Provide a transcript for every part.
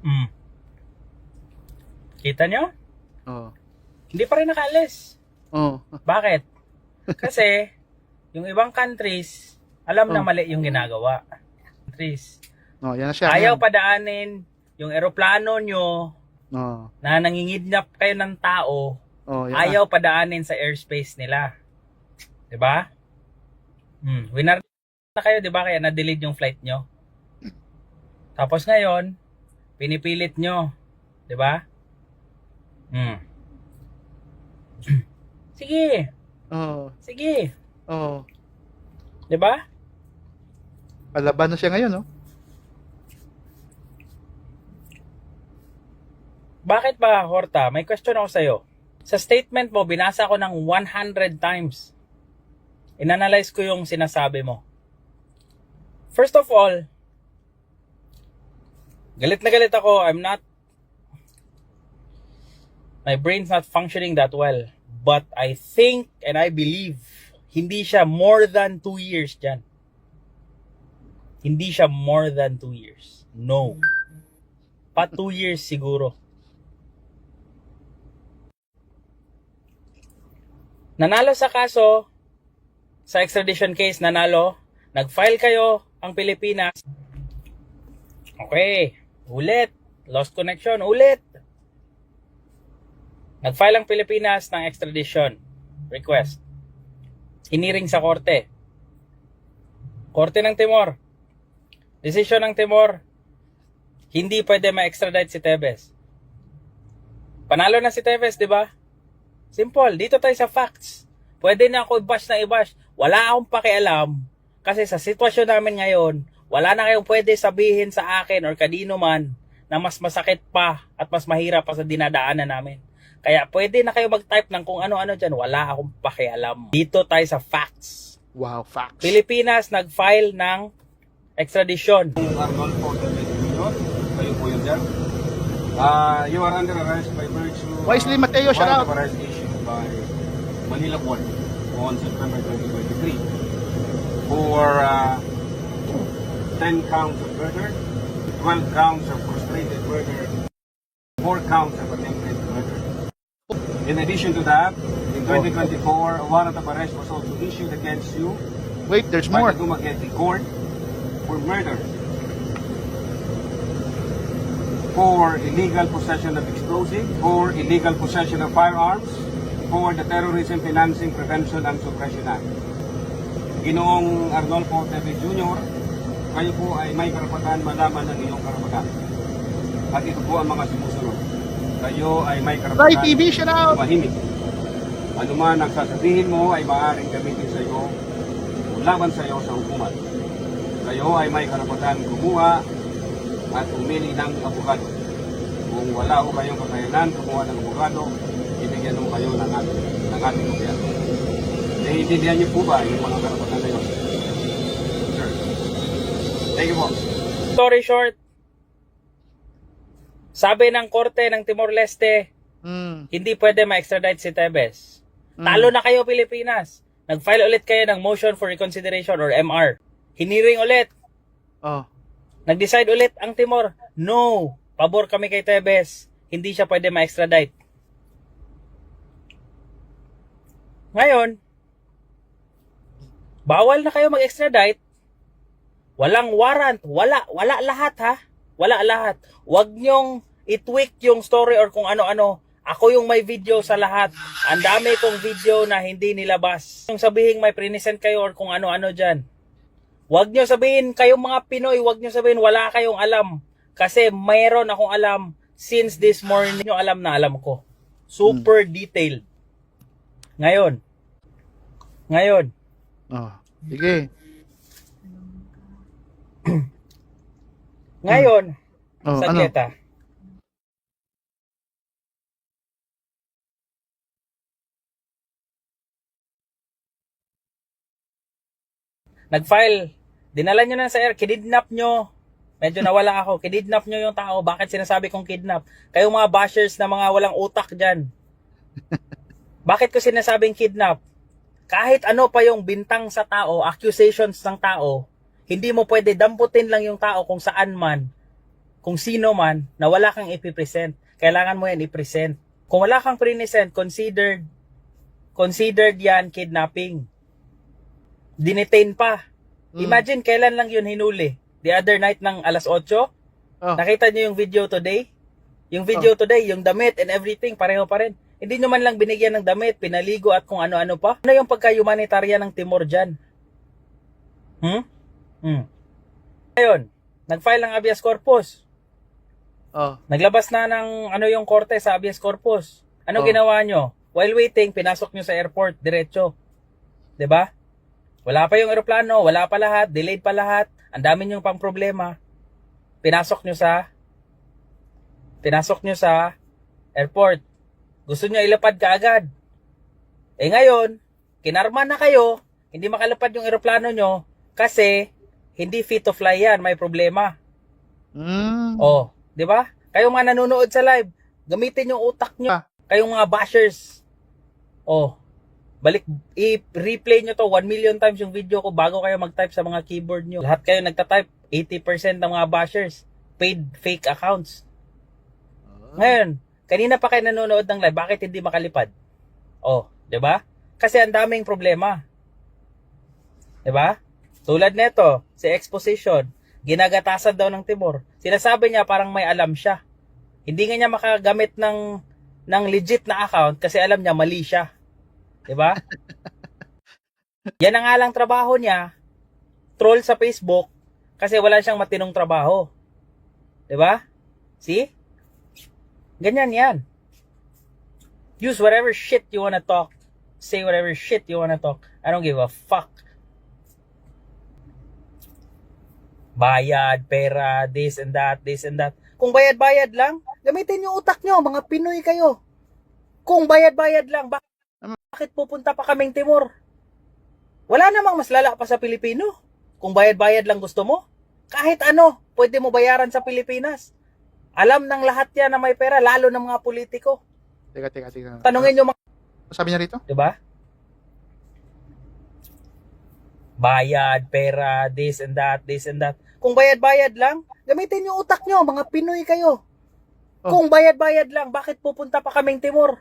Mm. Kita nyo? Oo. Hindi pa rin nakaalis. Oo. Bakit? Kasi, yung ibang countries, alam na mali yung ginagawa. Countries. Oh, yan na siya. Ayaw Yan. padaanin yung eroplano nyo Oo. na nangingidnap kayo ng tao, Oh, yan ayaw padaanin sa airspace nila. 'Di ba? Winar na kayo, 'di ba? Kaya na-delete yung flight nyo. Tapos ngayon, pinipilit nyo, 'di ba? Sige. Oo. Sige. Oo. 'Di ba? Palaban na siya ngayon, no? Bakit ba, Horta? May question ako sa'yo. Sa statement mo, binasa ko ng 100 times. Inanalyze ko yung sinasabi mo. First of all, galit na galit ako. My brain's not functioning that well. But I think and I believe, hindi siya more than 2 years dyan. Hindi siya more than 2 years. No. Pa 2 years siguro. Nanalo sa kaso, sa extradition case, nanalo. Nag-file kayo, ang Pilipinas. Okay, ulit. Lost connection, ulit. Nag-file ang Pilipinas ng extradition request. Hiniring sa korte. Korte ng Timor. Desisyon ng Timor, hindi pwede ma-extradite si Tevez. Panalo na si Tevez, di ba? Simple, dito tayo sa facts. Pwede na ako i-bash na i-bash. Wala akong pakialam kasi sa sitwasyon namin ngayon, wala na kayong pwede sabihin sa akin or kanino man na mas masakit pa at mas mahirap pa sa dinadaanan namin. Kaya pwede na kayo mag-type ng kung ano-ano dyan. Wala akong pakialam. Dito tayo sa facts. Wow, facts. Pilipinas nag-file ng extradition. Arnolfo Tevez Jr. Kayo po yun dyan. You are under arrest by virtue Wisely, Mateo, shout out. of arrest issued by Manila Court on September 2023 for 10 counts of murder, 12 counts of frustrated murder, 4 counts of attempted murder. In addition to that, in 2024, a warrant of arrest was also issued against you Wait, there's by more. the Dumaguete Court for murder, for illegal possession of explosive, for illegal possession of firearms, for the Terrorism Financing Prevention and Suppression Act. Ginoong Arnolfo Tevez Jr., kayo po ay may karapatan malaman ng iyong karapatan. At ito po ang mga sumusunod. Kayo ay may Rai karapatan TV, shout out. tumahimik. Ano man ang sasabihin mo ay maaaring gamitin sa iyo o laban sa iyo sa hukuman. Kayo ay may karapatan kumuha at umili ng abogado. Kung wala ho kayong kakayanan kumuha ng abogado, ibigyan mo kayo ng ating gobyerno. Naiintindihan niyo po ba yung mga karapatan na yun? Sir. Thank you po. Story short, sabi ng korte ng Timor-Leste, hindi pwede ma-extradite si Tevez. Talo na kayo, Pilipinas. Nag-file ulit kayo ng motion for reconsideration or MR. Hiniring ulit. Oh. Nag-decide ulit ang Timor. No, pabor kami kay Tevez. Hindi siya pwede ma-extradite. Ngayon, bawal na kayo mag-extradite. Walang warrant. Wala lahat ha. Wala lahat. Huwag nyong i-tweak yung story or kung ano-ano. Ako yung may video sa lahat. Ang dami kong video na hindi nilabas. Yung sabihin may present kayo or kung ano-ano dyan. Huwag nyo sabihin kayong mga Pinoy, huwag nyo sabihin wala kayong alam. Kasi mayroon akong alam since this morning. Nyo alam na alam ko. Super detailed. Ngayon. Oh. Sige. Ngayon. Oh, Saglit ano? ah. Nag-file. Dinala nyo na sa air. Kidnap nyo. Medyo nawala ako. Kidnap nyo yung tao. Bakit sinasabi kong kidnap? Kayong mga bashers na mga walang utak dyan. Bakit ko sinasabing kidnap? Kahit ano pa yung bintang sa tao, accusations ng tao, hindi mo pwede damputin lang yung tao kung saan man. kung sino man na wala kang ipipresent. Kailangan mo yan i-present. Kung wala kang present, considered yan kidnapping. Dinetain pa. Imagine kailan lang yun hinuli. The other night ng alas 8. Oh. Nakita niyo yung video today? Yung video today, yung damit and everything, pareho pa rin. Hindi nyo man lang binigyan ng damit, pinaligo at kung ano-ano pa. Ano yung pagka-humanitarian ng Timor dyan? Ngayon, nag-file ng habeas corpus. Oh. Naglabas na ng ano yung korte sa habeas corpus. Ano ginawa nyo? While waiting, pinasok nyo sa airport, diretso. 'Di ba? Wala pa yung eroplano, wala pa lahat, delayed pa lahat. Ang dami nyo pang problema. Pinasok nyo sa airport. Gusto nyo ilapad ka agad. Eh ngayon, kinarma na kayo, hindi makalapad yung eroplano nyo kasi hindi fit to fly yan, may problema. Oh, 'di ba? Kayong mga nanonood sa live, gamitin yung utak nyo. Kayong mga bashers. Oh, i-replay nyo to 1 million times yung video ko bago kayo mag-type sa mga keyboard nyo. Lahat kayo nagta-type, 80% ng mga bashers, paid fake accounts. Ngayon, kanina pa kayo nanonood ng live, bakit hindi makalipad? Oh, 'di ba? Kasi ang daming problema. 'Di ba? Tulad nito, si exposition, ginagatasan daw ng Timor. Sinasabi niya parang may alam siya. Hindi nga niya makagamit ng legit na account kasi alam niya mali siya. 'Di ba? Yan ang nga lang trabaho niya, troll sa Facebook kasi wala siyang matinong trabaho. 'Di ba? See? Ganyan yan. Use whatever shit you wanna talk. Say whatever shit you wanna talk. I don't give a fuck. Bayad, pera, this and that, this and that. Kung bayad-bayad lang, gamitin yung utak nyo, mga Pinoy kayo. Kung bayad-bayad lang, bakit pupunta pa kaming Timor? Wala namang mas lala pa sa Pilipino. Kung bayad-bayad lang gusto mo, kahit ano, pwede mo bayaran sa Pilipinas. Alam ng lahat yan na may pera, lalo ng mga politiko. Teka. Tanungin nyo mga... Sabi niya rito? Diba? Bayad, pera, this and that, this and that. Kung bayad-bayad lang, gamitin yung utak nyo, mga Pinoy kayo. Kung bayad-bayad lang, bakit pupunta pa kaming Timor?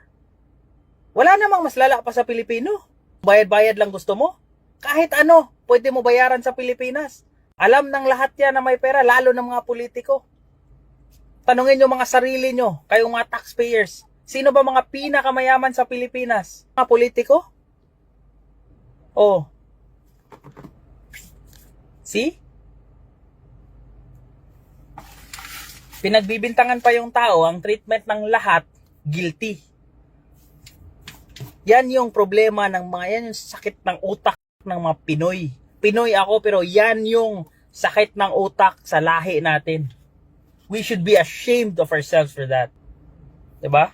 Wala namang mas lala pa sa Pilipino. Bayad-bayad lang gusto mo? Kahit ano, pwede mo bayaran sa Pilipinas. Alam ng lahat yan na may pera, lalo ng mga politiko. Tanungin nyo mga sarili nyo, kayong mga taxpayers. Sino ba mga pinakamayaman sa Pilipinas? Mga politiko? Oh. See? Pinagbibintangan pa yung tao, ang treatment ng lahat, guilty. Yan yung problema ng mga, yan yung sakit ng utak ng mga Pinoy. Pinoy ako pero yan yung sakit ng utak sa lahi natin. We should be ashamed of ourselves for that. 'Di ba?